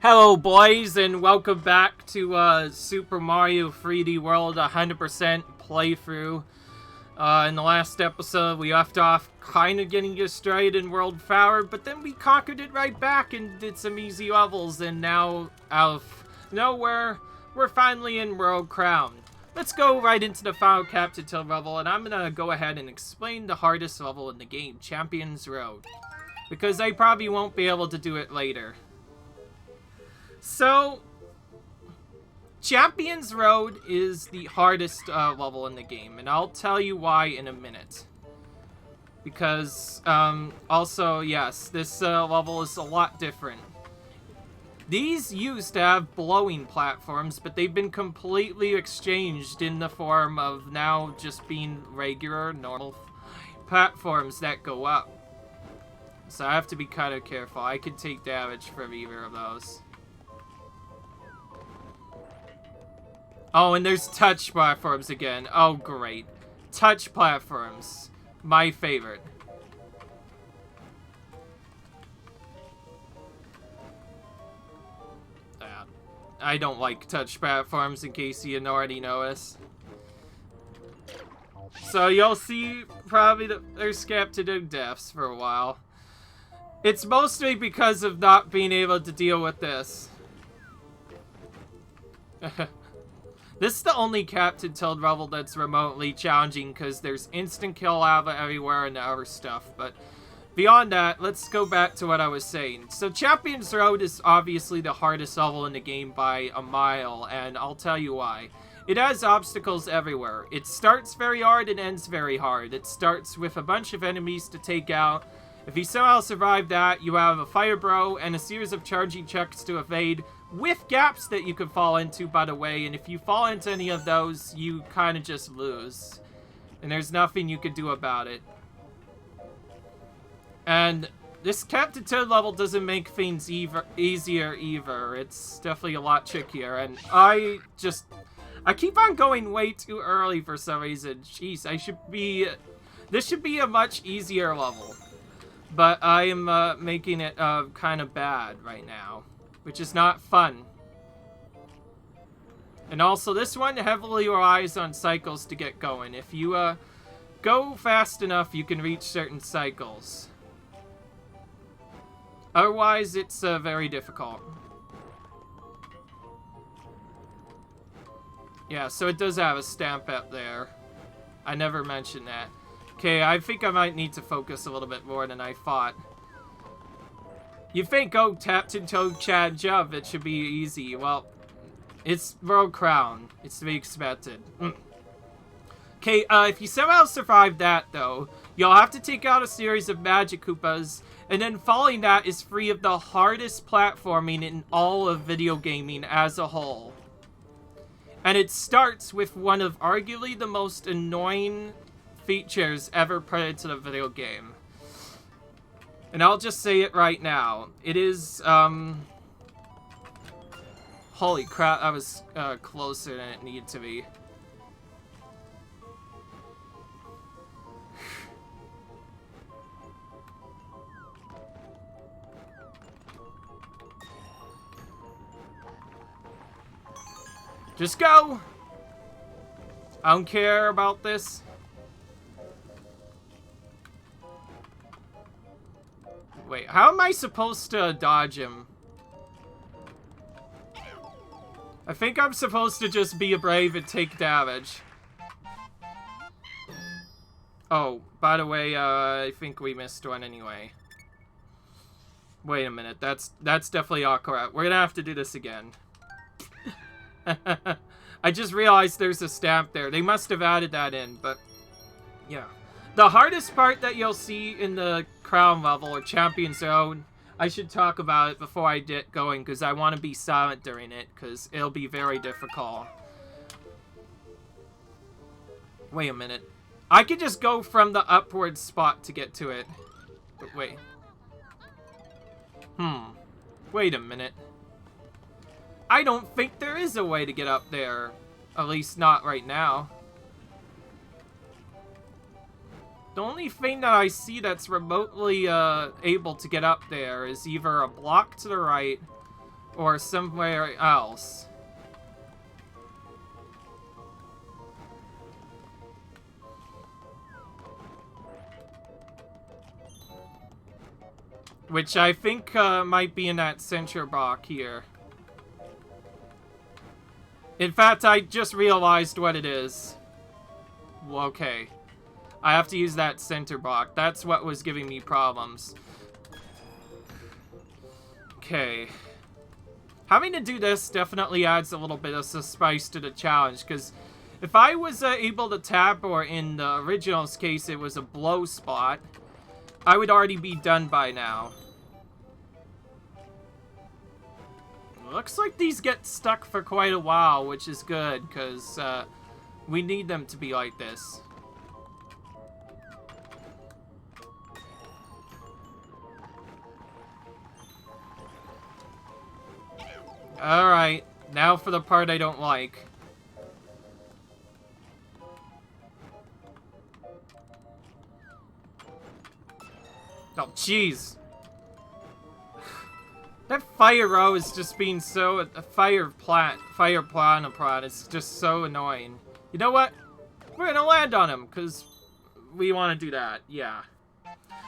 Hello boys and welcome back to Super Mario 3D World 100% playthrough. In the last episode we left off kind of getting us started in World Flower, but then we conquered it right back and did some easy levels, and now out of nowhere we're finally in World Crown. Let's go right into the final Captain Toad level, and I'm gonna go ahead and explain the hardest level in the game, Champions Road, because I probably won't be able to do it later. So, Champions Road is the hardest level in the game, and I'll tell you why in a minute. Because, also, yes, this level is a lot different. These used to have blowing platforms, but they've been completely exchanged in the form of now just being regular, normal platforms that go up. So I have to be kind of careful. I could take damage from either of those. Oh, and there's touch platforms again. Oh, great. Touch platforms. My favorite. I don't like touch platforms, in case you already noticed. So you'll see probably there's skeptic deaths for a while. It's mostly because of not being able to deal with this. This is the only Captain Toad level that's remotely challenging because there's instant kill lava everywhere and other stuff. But beyond that, let's go back to what I was saying. So Champions Road is obviously the hardest level in the game by a mile, and I'll tell you why. It has obstacles everywhere. It starts very hard and ends very hard. It starts with a bunch of enemies to take out. If you somehow survive that, you have a fire bro and a series of charging chucks to evade, with gaps that you could fall into, by the way, and if you fall into any of those, you kind of just lose. And there's nothing you can do about it. And this Captain Toad level doesn't make things easier either. It's definitely a lot trickier, and I keep on going way too early for some reason. Jeez, this should be a much easier level. But I am making it kind of bad right now, which is not fun. And also, this one heavily relies on cycles to get going. If you go fast enough, you can reach certain cycles. Otherwise, it's very difficult. Yeah, so it does have a stamp up there. I never mentioned that. Okay, I think I might need to focus a little bit more than I thought. You think, oh, Captain Toad Chad Jump, it should be easy. Well, it's World Crown. It's to be expected. Okay, if you somehow survive that, though, you'll have to take out a series of Magic Koopas, and then following that is free of the hardest platforming in all of video gaming as a whole. And it starts with one of arguably the most annoying features ever put into the video game. And I'll just say it right now. It is, holy crap, I was closer than it needed to be. Just go! I don't care about this. Wait, how am I supposed to dodge him? I think I'm supposed to just be brave and take damage. Oh, by the way, I think we missed one anyway. Wait a minute, that's definitely awkward. We're gonna have to do this again. I just realized there's a stamp there. They must have added that in, but yeah. The hardest part that you'll see in the Crown level, or Champion Zone, I should talk about it before I get going, because I want to be silent during it, because it'll be very difficult. Wait a minute. I could just go from the upward spot to get to it. But wait. Wait a minute. I don't think there is a way to get up there. At least not right now. The only thing that I see that's remotely able to get up there is either a block to the right or somewhere else. Which I think might be in that center block here. In fact, I just realized what it is. Okay. I have to use that center block. That's what was giving me problems. Okay. Having to do this definitely adds a little bit of spice to the challenge, because if I was able to tap, or in the original's case it was a blow spot, I would already be done by now. Looks like these get stuck for quite a while, which is good, because we need them to be like this. Alright, now for the part I don't like. Oh, jeez. That fire row is just being so... fire planopod is just so annoying. You know what? We're gonna land on him, because we want to do that. Yeah.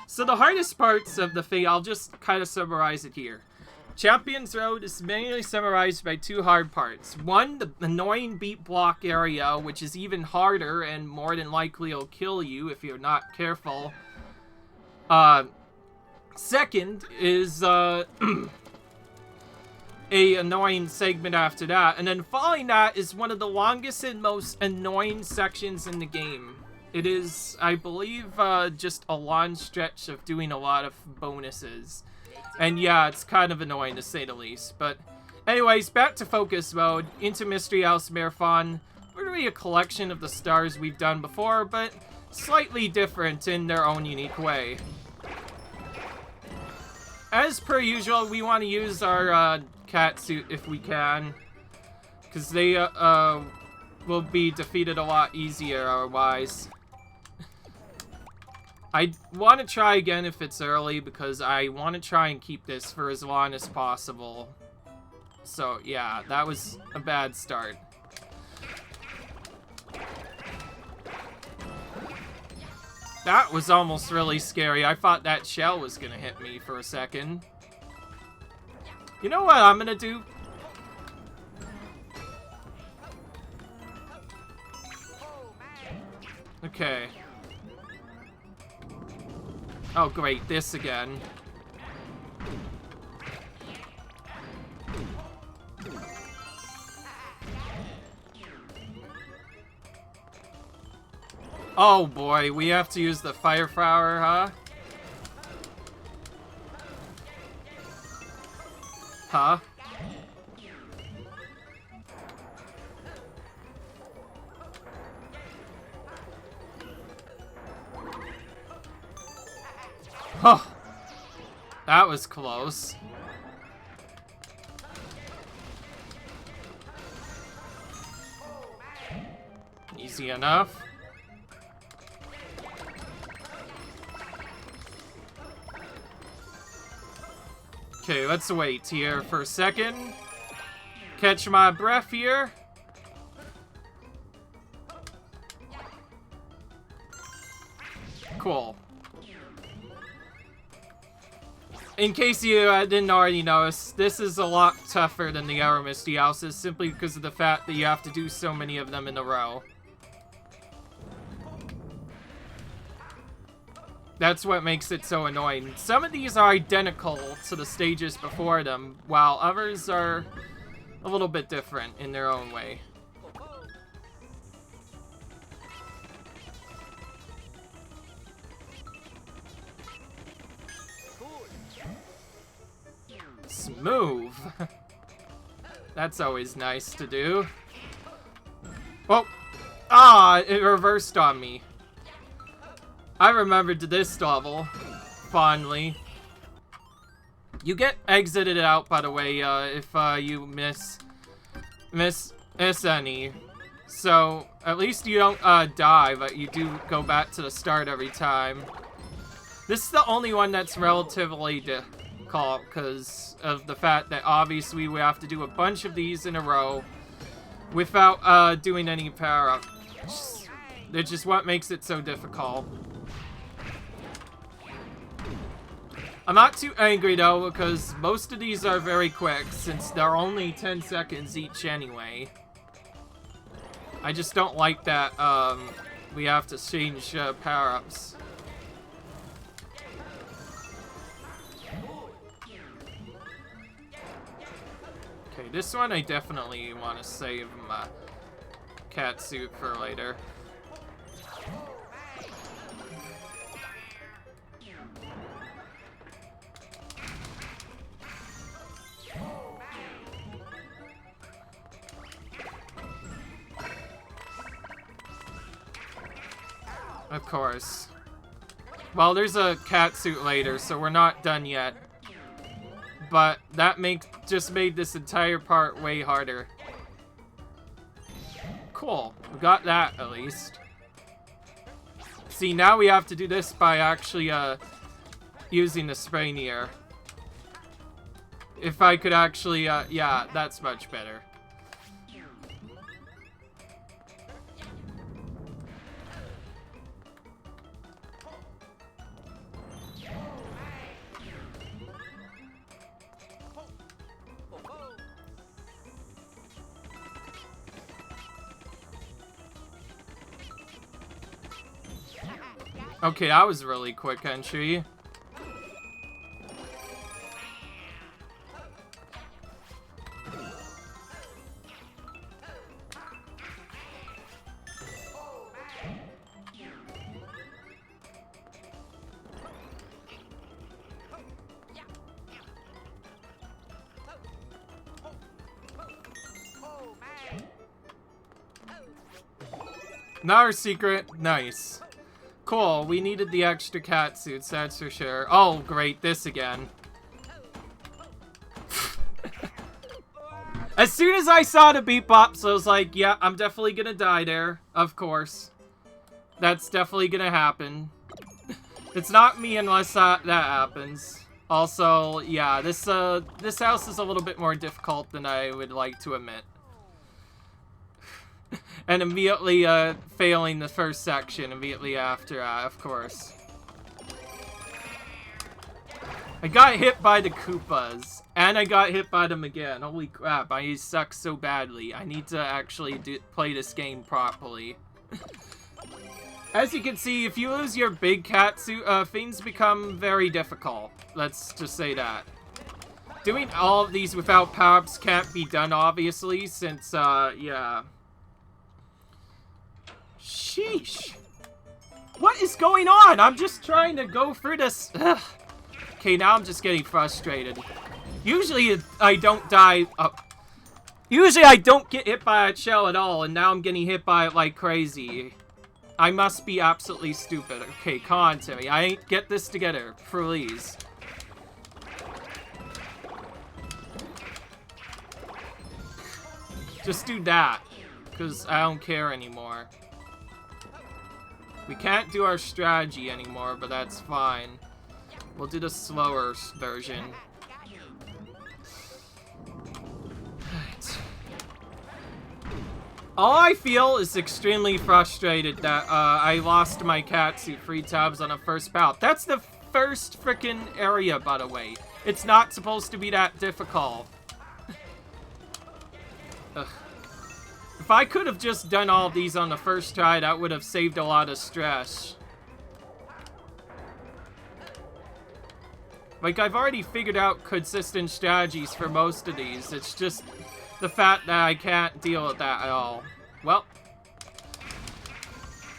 So the hardest parts of the thing, I'll just kind of summarize it here. Champion's Road is mainly summarized by two hard parts. One, the annoying beat block area, which is even harder and more than likely will kill you if you're not careful. Second is a annoying segment after that, and then following that is one of the longest and most annoying sections in the game. It is, I believe, just a long stretch of doing a lot of bonuses. And yeah, it's kind of annoying to say the least. But anyways, back to focus mode, into Mystery House Marathon. Literally a collection of the stars we've done before, but slightly different in their own unique way. As per usual, we want to use our cat suit if we can, because they will be defeated a lot easier otherwise. I want to try again if it's early, because I want to try and keep this for as long as possible. So yeah, that was a bad start. That was almost really scary. I thought that shell was gonna hit me for a second. You know what I'm gonna do? Okay. Oh great, this again. Oh boy, we have to use the fire flower, huh? Huh? Oh, that was close. Easy enough. Okay, let's wait here for a second. Catch my breath here. Cool. In case you didn't already notice, this is a lot tougher than the other Misty Houses, simply because of the fact that you have to do so many of them in a row. That's what makes it so annoying. Some of these are identical to the stages before them, while others are a little bit different in their own way. Smooth. That's always nice to do. Oh! Ah! It reversed on me. I remembered this level fondly. You get exited out, by the way, if you miss any. So, at least you don't die, but you do go back to the start every time. This is the only one that's relatively difficult because of the fact that obviously we have to do a bunch of these in a row without doing any power-ups. It's just what makes it so difficult. I'm not too angry though, because most of these are very quick since they're only 10 seconds each anyway. I just don't like that we have to change power-ups. Okay, this one I definitely want to save my cat suit for later. Of course. Well, there's a cat suit later, so we're not done yet. But that just made this entire part way harder. Cool. We got that, at least. See, now we have to do this by actually, using the Sprainier. If I could actually, yeah, that's much better. Okay, that was a really quick entry. Another secret. Nice. Cool, we needed the extra cat suits, that's for sure. Oh, great, this again. As soon as I saw the beatbox, I was like, yeah, I'm definitely gonna die there. Of course. That's definitely gonna happen. It's not me unless that happens. Also, yeah, this house is a little bit more difficult than I would like to admit. And immediately failing the first section immediately after, of course. I got hit by the Koopas, and I got hit by them again. Holy crap, I suck so badly. I need to actually play this game properly. As you can see, if you lose your big cat suit, things become very difficult. Let's just say that. Doing all of these without power-ups can't be done, obviously, since, yeah. Sheesh. What is going on? I'm just trying to go through this. Ugh. Okay, now I'm just getting frustrated. Usually I don't die. Usually I don't get hit by a shell at all, and now I'm getting hit by it like crazy. I must be absolutely stupid. Okay, come on, Timmy. I ain't get this together. Please. Just do that. Because I don't care anymore. We can't do our strategy anymore, but that's fine. We'll do the slower version. Right. All I feel is extremely frustrated that I lost my cat suit 3 times on the first bout. That's the first frickin' area, by the way. It's not supposed to be that difficult. Ugh. If I could have just done all of these on the first try, that would have saved a lot of stress. Like, I've already figured out consistent strategies for most of these. It's just the fact that I can't deal with that at all. Well,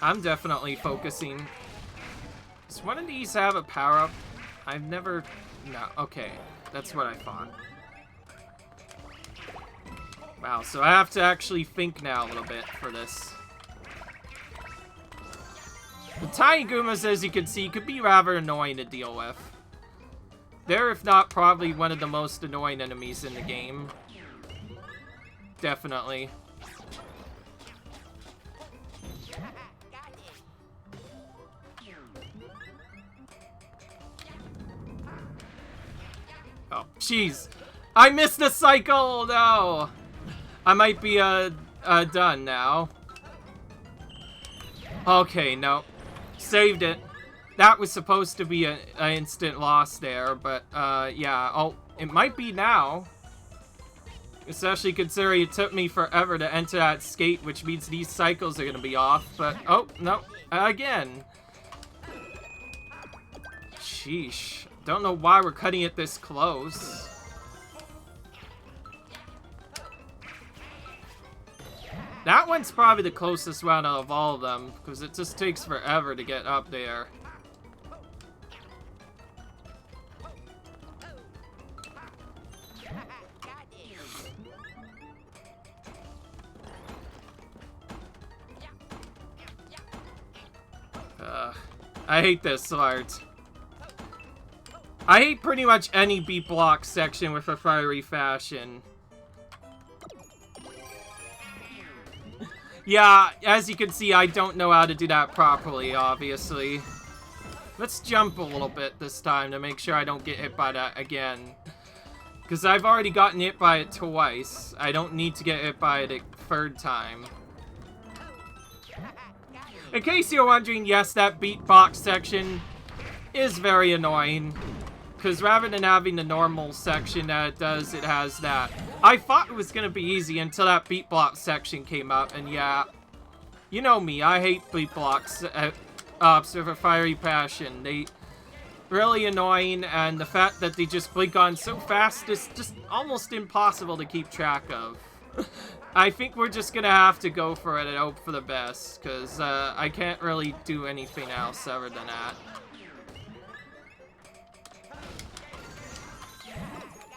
I'm definitely focusing. Does one of these have a power-up? I've never... No, okay. That's what I thought. Wow, so I have to actually think now a little bit for this. The tiny Goombas, as you can see, could be rather annoying to deal with. They're, if not, probably one of the most annoying enemies in the game. Definitely. Oh, jeez. I missed the cycle! No! I might be, done now. Okay, no. Saved it. That was supposed to be an instant loss there, but, yeah. Oh, it might be now. Especially considering it took me forever to enter that skate, which means these cycles are gonna be off, but... Oh, no. Again. Sheesh. Don't know why we're cutting it this close. That one's probably the closest one out of all of them, because it just takes forever to get up there. I hate this part. I hate pretty much any beat block section with a fiery fashion. Yeah, as you can see, I don't know how to do that properly, obviously. Let's jump a little bit this time to make sure I don't get hit by that again. Because I've already gotten hit by it twice. I don't need to get hit by it a third time. In case you're wondering, yes, that beatbox section is very annoying. Because rather than having the normal section that it does, it has that. I thought it was going to be easy until that beatbox section came up, and yeah. You know me, I hate beatbox ops with a fiery passion. They really annoying, and the fact that they just blink on so fast is just almost impossible to keep track of. I think we're just gonna have to go for it and hope for the best, because I can't really do anything else other than that.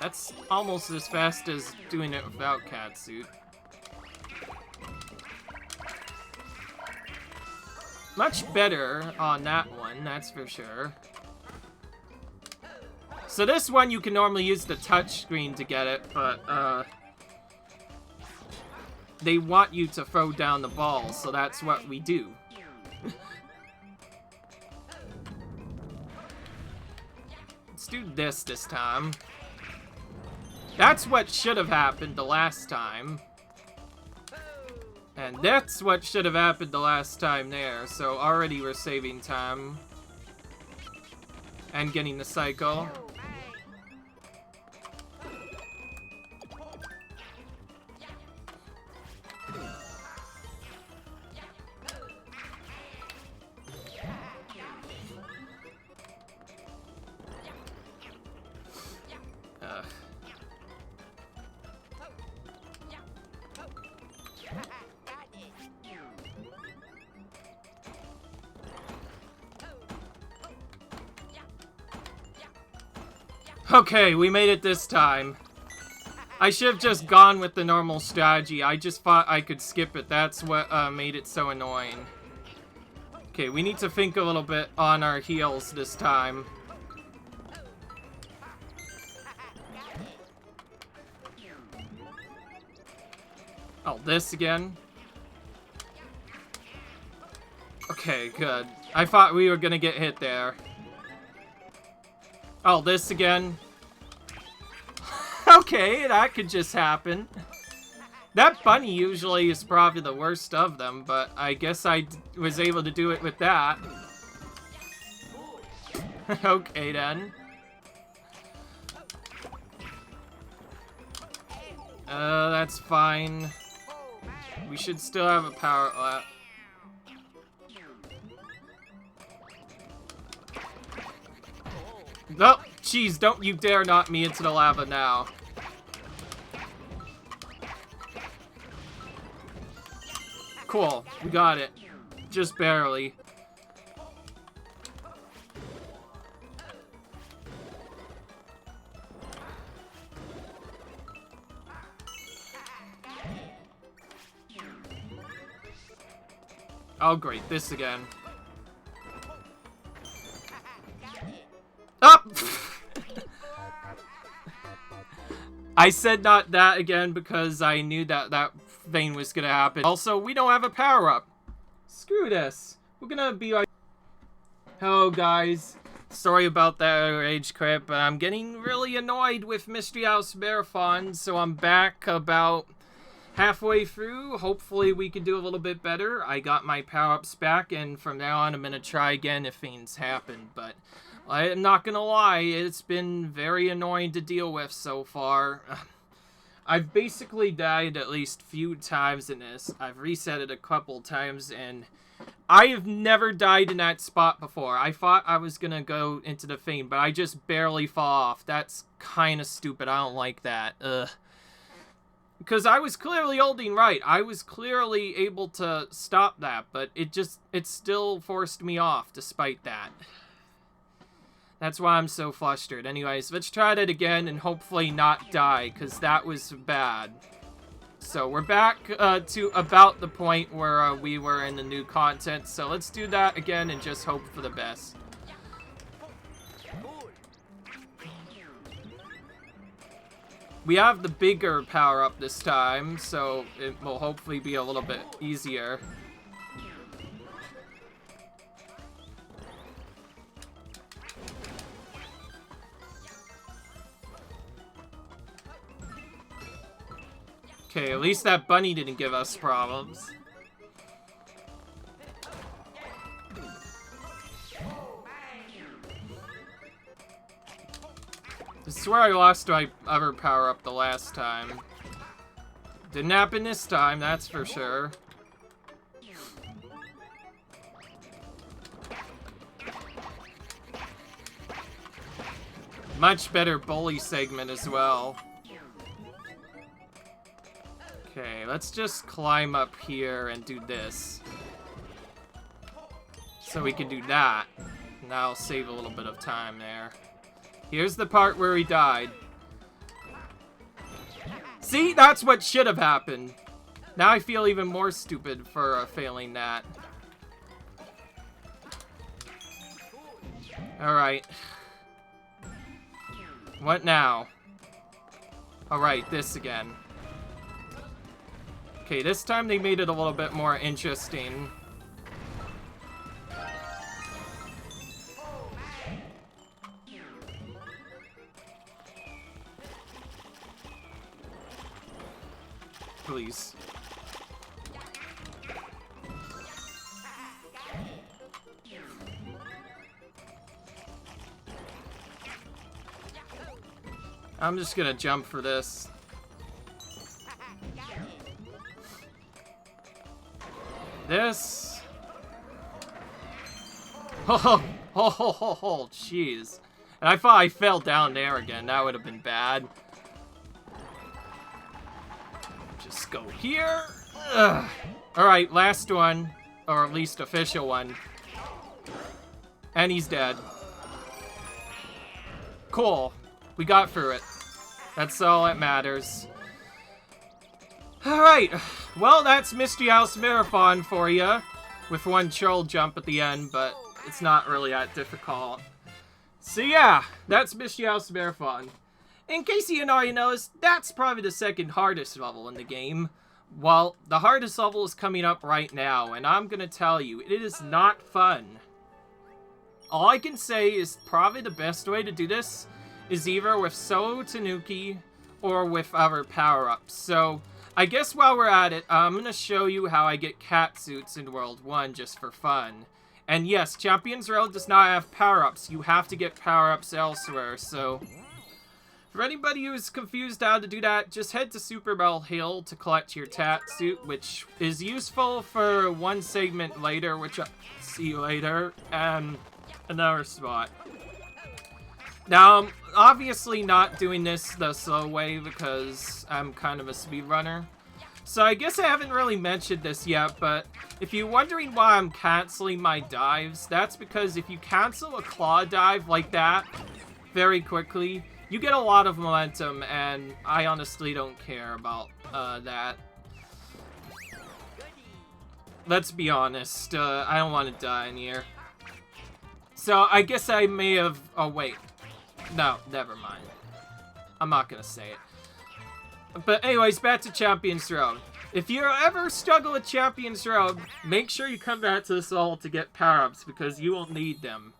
That's almost as fast as doing it without catsuit. Much better on that one, that's for sure. So this one you can normally use the touch screen to get it, but they want you to throw down the ball, so that's what we do. Let's do this time. That's what should have happened the last time. And that's what should have happened the last time there, so already we're saving time. And getting the cycle. Okay, we made it this time. I should have just gone with the normal strategy. I just thought I could skip it. That's what made it so annoying. Okay, we need to think a little bit on our heels this time. Oh, this again? Okay, good. I thought we were gonna get hit there. Oh, this again? Okay, that could just happen. That bunny usually is probably the worst of them, but I guess I was able to do it with that. Okay, then. That's fine. We should still have a power left. Oh, jeez, don't you dare knock me into the lava now. Cool, we got it. Just barely. Oh, great, this again. Up! I said not that again because I knew that that thing was gonna happen. Also, we don't have a power-up. Screw this. We're gonna be like... Hello, guys. Sorry about that rage quit, but I'm getting really annoyed with Mystery House Marathon, so I'm back about halfway through. Hopefully we can do a little bit better. I got my power-ups back, and from now on I'm going to try again if things happen, but I'm not going to lie, it's been very annoying to deal with so far. I've basically died at least a few times in this. I've reset it a couple times, and I have never died in that spot before. I thought I was gonna go into the thing, but I just barely fall off. That's kind of stupid. I don't like that. Ugh. Because I was clearly holding right. I was clearly able to stop that, but it still forced me off despite that. That's why I'm so flustered. Anyways, let's try that again and hopefully not die, because that was bad. So we're back to about the point where we were in the new content. So let's do that again and just hope for the best. We have the bigger power-up this time, so it will hopefully be a little bit easier. Okay, at least that bunny didn't give us problems. I swear I lost my other power-up the last time. Didn't happen this time, that's for sure. Much better bully segment as well. Okay, let's just climb up here and do this. So we can do that. And that'll save a little bit of time there. Here's the part where he died. See? That's what should have happened. Now I feel even more stupid for failing that. Alright. What now? Alright, this again. Okay, this time they made it a little bit more interesting. Please. I'm just gonna jump for this. This. Oh, jeez. And I thought I fell down there again. That would have been bad. Just go here. Alright, last one. Or at least official one. And he's dead. Cool. We got through it. That's all that matters. Alright. Well, that's Mystery House Marathon for you. With one troll jump at the end, but it's not really that difficult. So yeah, that's Mystery House Marathon. In case you didn't already notice, that's probably the second hardest level in the game. Well, the hardest level is coming up right now, and I'm gonna tell you, it is not fun. All I can say is probably the best way to do this is either with Solo Tanuki or with other power-ups. So, I guess while we're at it, I'm gonna show you how I get cat suits in World 1 just for fun. And yes, Champions Road does not have power-ups. You have to get power-ups elsewhere, so for anybody who's confused how to do that, just head to Super Bell Hill to collect your cat suit, which is useful for one segment later, which I'll see you later, and another spot. Now, I'm obviously not doing this the slow way because I'm kind of a speedrunner. So I guess I haven't really mentioned this yet, but if you're wondering why I'm canceling my dives, that's because if you cancel a claw dive like that very quickly, you get a lot of momentum, and I honestly don't care about that. Let's be honest, I don't want to die in here. So I guess I may have... Oh, wait. No, never mind. I'm not gonna say it. But anyways, back to Champions Road. If you ever struggle with Champions Road, make sure you come back to this level to get power-ups, because you will need them.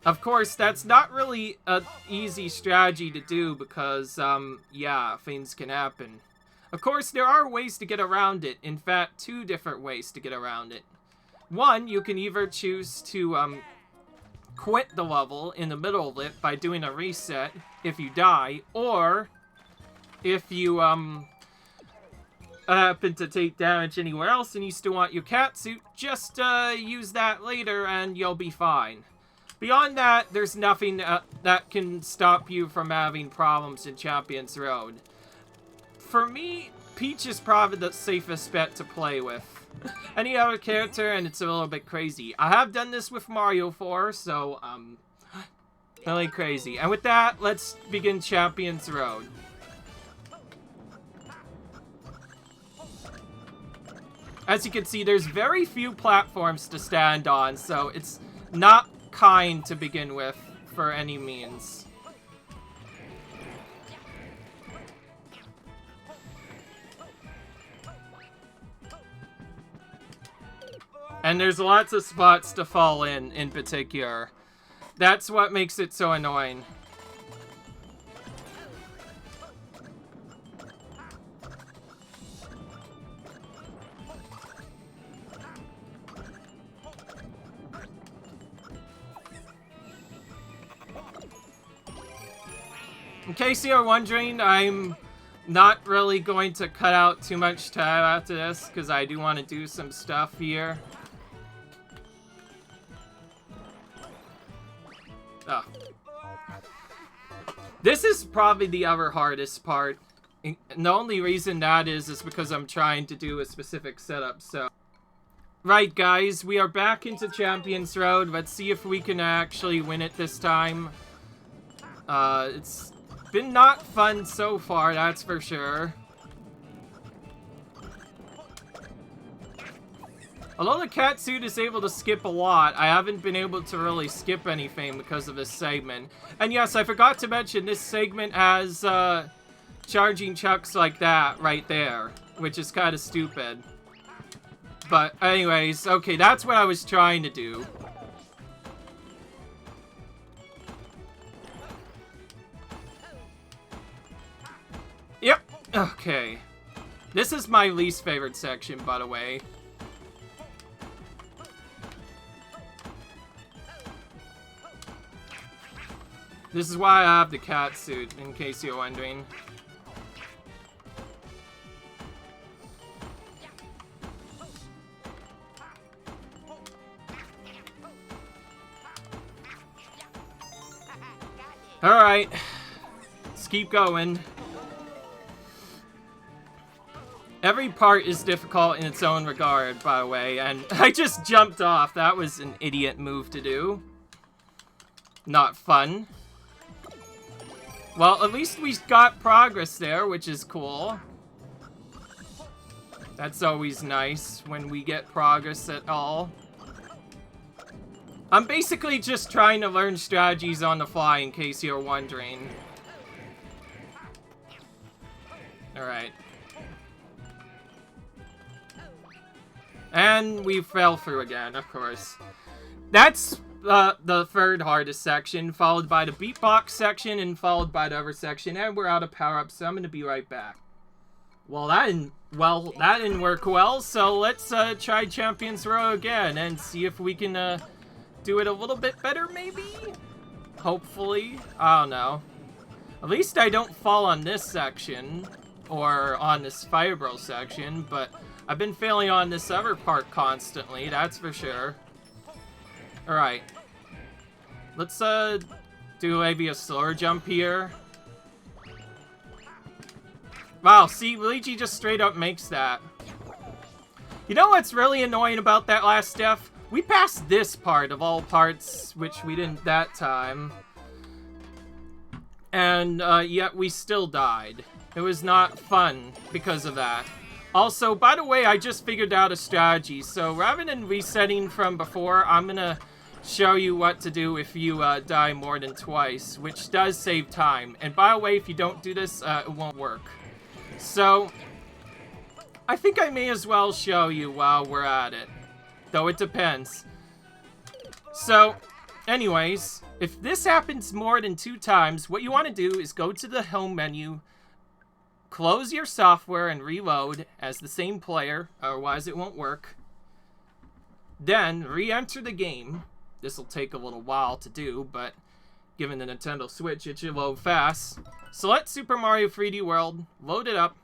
Of course, that's not really an easy strategy to do because, yeah, things can happen. Of course, there are ways to get around it. In fact, 2 different ways to get around it. One, you can either choose to, quit the level in the middle of it by doing a reset if you die, or if you, happen to take damage anywhere else and you still want your cat suit, just, use that later and you'll be fine. Beyond that, there's nothing that can stop you from having problems in Champions Road. For me, Peach is probably the safest bet to play with. Any other character, and it's a little bit crazy. I have done this with Mario 4, so, really crazy. And with that, let's begin Champions Road. As you can see, there's very few platforms to stand on, so it's not kind to begin with, for any means. And there's lots of spots to fall in particular. That's what makes it so annoying. In case you're wondering, I'm not really going to cut out too much time after this, because I do want to do some stuff here. Oh. This is probably the other hardest part. And the only reason that is because I'm trying to do a specific setup, so... Right, guys, we are back into Champions Road. Let's see if we can actually win it this time. It's been not fun so far, that's for sure. Although the catsuit is able to skip a lot, I haven't been able to really skip anything because of this segment. And yes, I forgot to mention, this segment has, charging chucks like that right there, which is kind of stupid. But anyways, okay, that's what I was trying to do. Yep, okay. This is my least favorite section, by the way. This is why I have the cat suit, in case you're wondering. Alright. Let's keep going. Every part is difficult in its own regard, by the way, and I just jumped off. That was an idiot move to do. Not fun. Well, at least we got progress there, which is cool. That's always nice when we get progress at all. I'm basically just trying to learn strategies on the fly, in case you're wondering. Alright. And we fell through again, of course. That's the third hardest section, followed by the beatbox section, and followed by the other section, and we're out of power-ups, so I'm gonna be right back. Well, that didn't work well, so let's try Champions Row again, and see if we can do it a little bit better, maybe? Hopefully. I don't know. At least I don't fall on this section, or on this Fireball section, but I've been failing on this other part constantly, that's for sure. Alright. Let's, do maybe a slower jump here. Wow, see, Luigi just straight up makes that. You know what's really annoying about that last death? We passed this part of all parts, which we didn't that time. And, yet we still died. It was not fun because of that. Also, by the way, I just figured out a strategy. So rather than resetting from before, I'm gonna show you what to do if you die more than twice, which does save time. And by the way, if you don't do this, it won't work. So, I think I may as well show you while we're at it. Though it depends. So, anyways, If this happens more than 2 times, what you want to do is go to the home menu, close your software and reload as the same player, otherwise it won't work. Then re-enter the game. This will take a little while to do, but given the Nintendo Switch, it should load fast. Select Super Mario 3D World, load it up,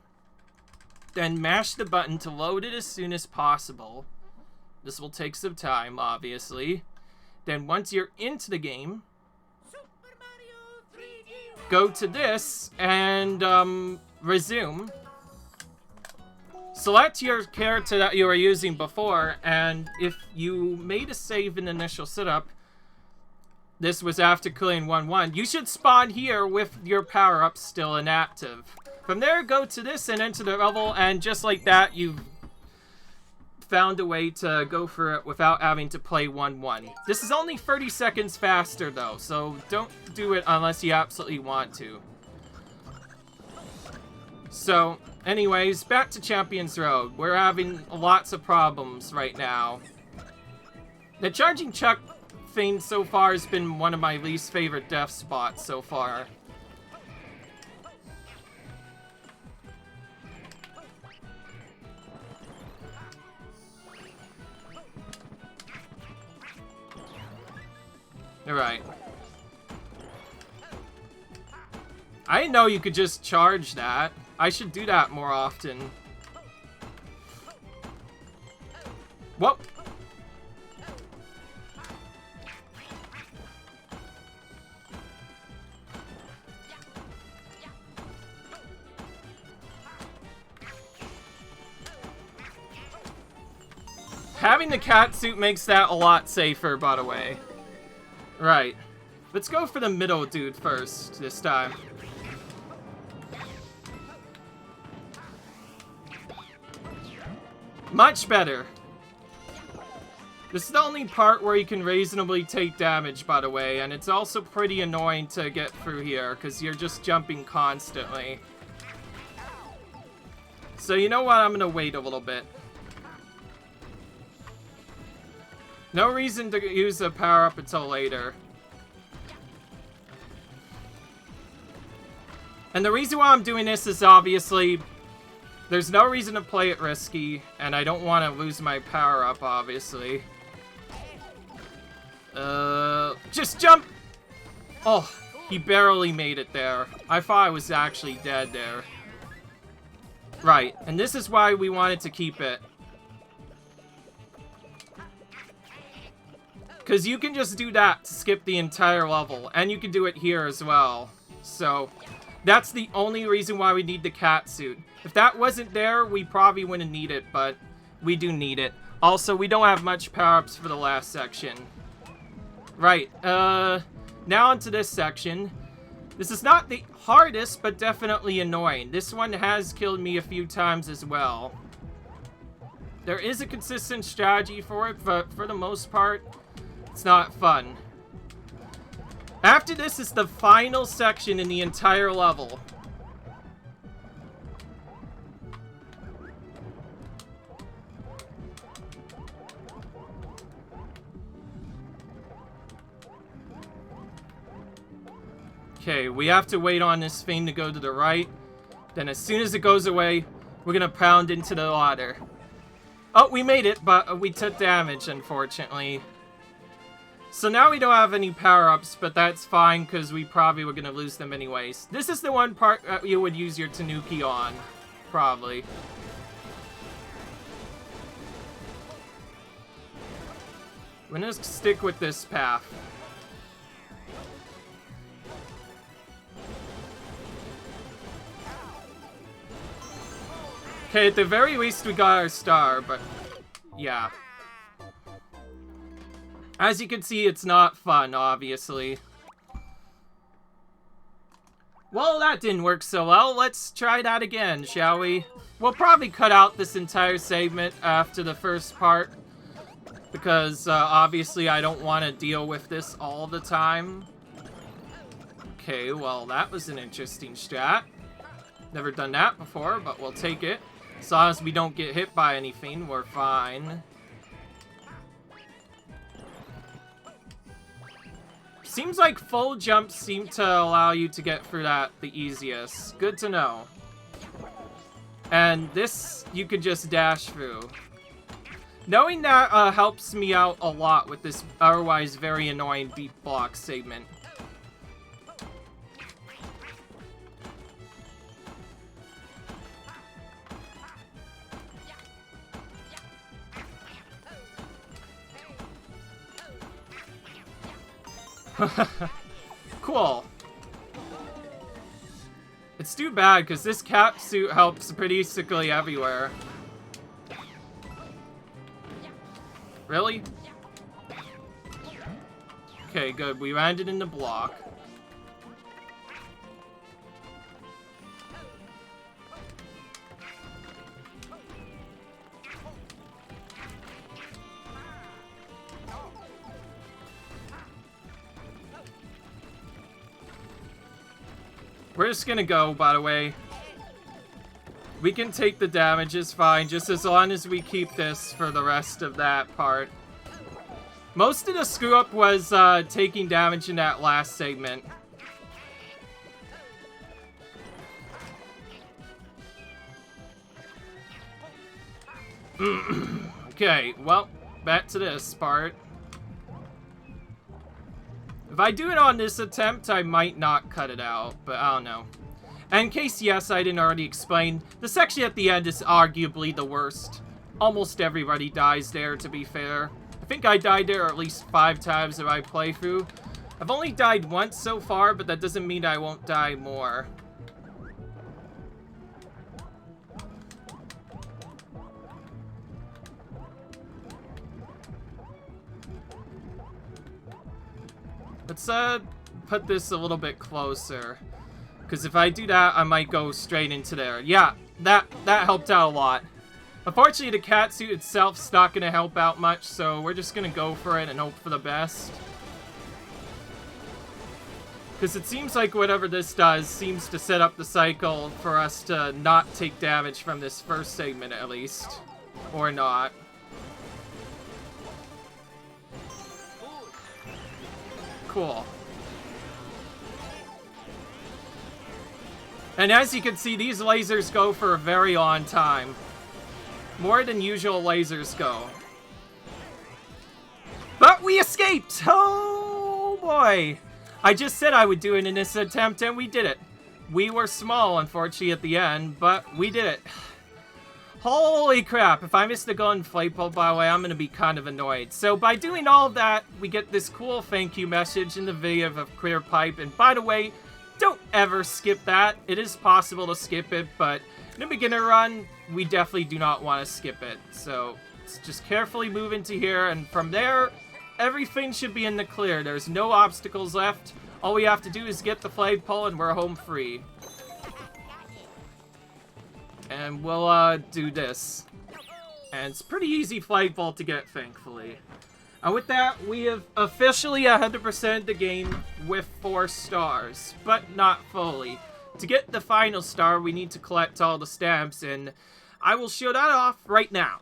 then mash the button to load it as soon as possible. This will take some time, obviously. Then once you're into the game, go to this and resume. Select your character that you were using before, and if you made a save in the initial setup, this was after clearing 1-1, you should spawn here with your power-ups still inactive. From there, go to this and enter the level, and just like that, you've found a way to go for it without having to play 1-1. This is only 30 seconds faster, though, so don't do it unless you absolutely want to. So, anyways, back to Champions Road. We're having lots of problems right now. The charging chuck thing so far has been one of my least favorite death spots so far. Alright. I didn't know you could just charge that. I should do that more often. Whoop! Having the cat suit makes that a lot safer, by the way. Right. Let's go for the middle dude first, this time. Much better. This is the only part where you can reasonably take damage, by the way, and it's also pretty annoying to get through here, because you're just jumping constantly. So you know what? I'm gonna wait a little bit. No reason to use a power-up until later. And the reason why I'm doing this is obviously there's no reason to play it risky, and I don't want to lose my power-up, obviously. Just jump! Oh, he barely made it there. I thought I was actually dead there. Right, and this is why we wanted to keep it. Because you can just do that to skip the entire level, and you can do it here as well. So, that's the only reason why we need the cat suit. If that wasn't there, we probably wouldn't need it, but we do need it. Also, we don't have much power-ups for the last section. Right, now onto this section. This is not the hardest, but definitely annoying. This one has killed me a few times as well. There is a consistent strategy for it, but for the most part, it's not fun. After this is the final section in the entire level. Okay, we have to wait on this thing to go to the right. Then as soon as it goes away, we're gonna pound into the ladder. Oh, we made it, but we took damage, unfortunately. So now we don't have any power-ups, but that's fine, because we probably were going to lose them anyways. This is the one part that you would use your Tanuki on, probably. I'm going to stick with this path. Okay, at the very least we got our star, but yeah. As you can see, it's not fun, obviously. Well, that didn't work so well. Let's try that again, shall we? We'll probably cut out this entire segment after the first part, because obviously I don't want to deal with this all the time. Okay, well, that was an interesting strat. Never done that before, but we'll take it. As long as we don't get hit by anything, we're fine. Seems like full jumps seem to allow you to get through that the easiest. Good to know. And this, you could just dash through. Knowing that helps me out a lot with this otherwise very annoying beatbox segment. Cool. It's too bad, because this cat suit helps basically everywhere. Really? Okay, good. We landed in the block. We're just gonna go, by the way. We can take the damage, it's fine, just as long as we keep this for the rest of that part. Most of the screw-up was taking damage in that last segment. Okay, well, back to this part. If I do it on this attempt, I might not cut it out, but I don't know. And in case, yes, I didn't already explain, the section at the end is arguably the worst. Almost everybody dies there, to be fair. I think I died there at least 5 times in my playthrough. I've only died once so far, but that doesn't mean I won't die more. Let's put this a little bit closer. Because if I do that, I might go straight into there. Yeah, that helped out a lot. Unfortunately, the catsuit itself's not going to help out much, so we're just going to go for it and hope for the best. Because it seems like whatever this does seems to set up the cycle for us to not take damage from this first segment, at least. Or not. Cool. And as you can see, these lasers go for a very long time. More than usual lasers go. But we escaped! Oh boy! I just said I would do it in this attempt, and we did it. We were small, unfortunately, at the end, but we did it. Holy crap, if I miss the gun flagpole, by the way, I'm going to be kind of annoyed. So by doing all of that, we get this cool thank you message in the video of Clear Pipe. And by the way, don't ever skip that. It is possible to skip it, but in a beginner run, we definitely do not want to skip it. So let's just carefully move into here, and from there, everything should be in the clear. There's no obstacles left. All we have to do is get the flagpole, and we're home free. And we'll do this. And it's pretty easy flagpole to get, thankfully. And with that, we have officially 100%ed the game with 4 stars, but not fully. To get the final star, we need to collect all the stamps, and I will show that off right now.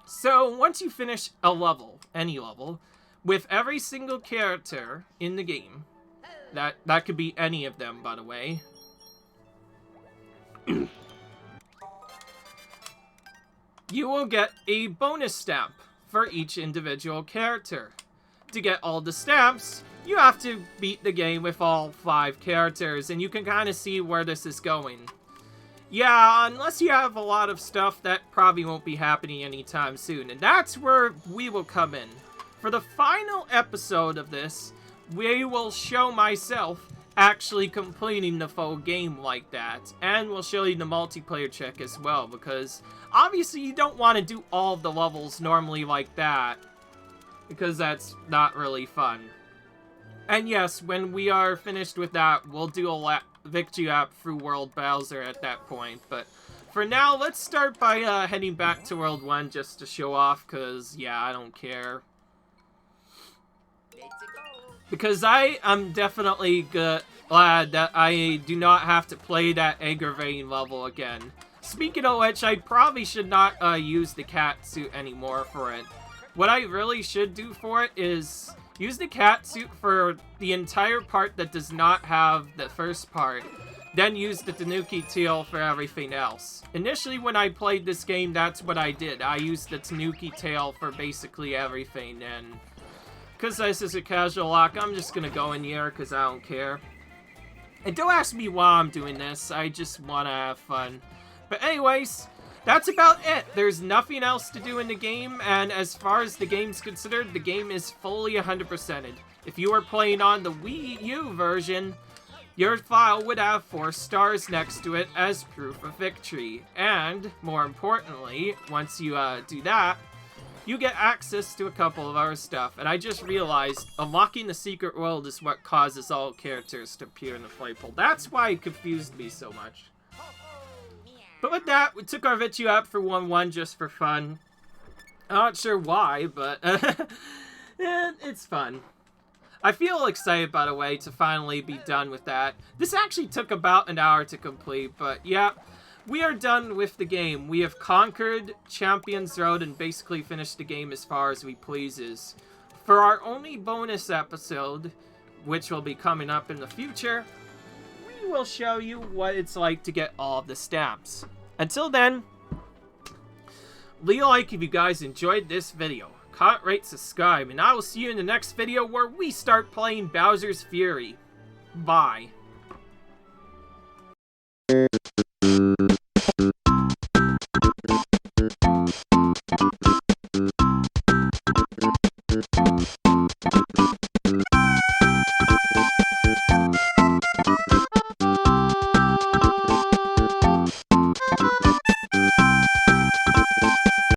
So, once you finish a level, any level, with every single character in the game, that could be any of them, by the way, you will get a bonus stamp for each individual character. To get all the stamps, you have to beat the game with all 5 characters, and you can kind of see where this is going. Yeah, unless you have a lot of stuff, that probably won't be happening anytime soon, and that's where we will come in. For the final episode of this, we will show myself actually completing the full game like that, and we'll show you the multiplayer check as well, because obviously you don't want to do all of the levels normally like that, because that's not really fun. And yes, when we are finished with that, we'll do a victory lap through World Bowser at that point, but for now, let's start by heading back to World 1 just to show off, because yeah, I don't care. Because I am definitely glad that I do not have to play that aggravating level again. Speaking of which, I probably should not use the cat suit anymore for it. What I really should do for it is Use the cat suit for the entire part that does not have the first part. Then use the Tanuki tail for everything else. Initially, when I played this game, that's what I did. I used the Tanuki tail for basically everything, and because this is a casual lock, I'm just gonna go in here because I don't care. And don't ask me why I'm doing this, I just want to have fun. But anyways, that's about it. There's nothing else to do in the game, and as far as the game's considered, the game is fully 100%ed. If you are playing on the Wii U version, your file would have 4 stars next to it as proof of victory. And, more importantly, once you do that, you get access to a couple of our stuff. And I just realized unlocking the secret world is what causes all characters to appear in the play pool. That's why it confused me so much. But with that, we took our Vitu app for 1-1 just for fun. I'm not sure why, but it's fun. I feel excited, by the way, to finally be done with that. This actually took about an hour to complete, but yeah, we are done with the game. We have conquered Champions Road and basically finished the game as far as we pleases. For our only bonus episode, which will be coming up in the future, we will show you what it's like to get all of the stamps. Until then, leave a like if you guys enjoyed this video. Comment, rate, subscribe, and I will see you in the next video where we start playing Bowser's Fury. Bye.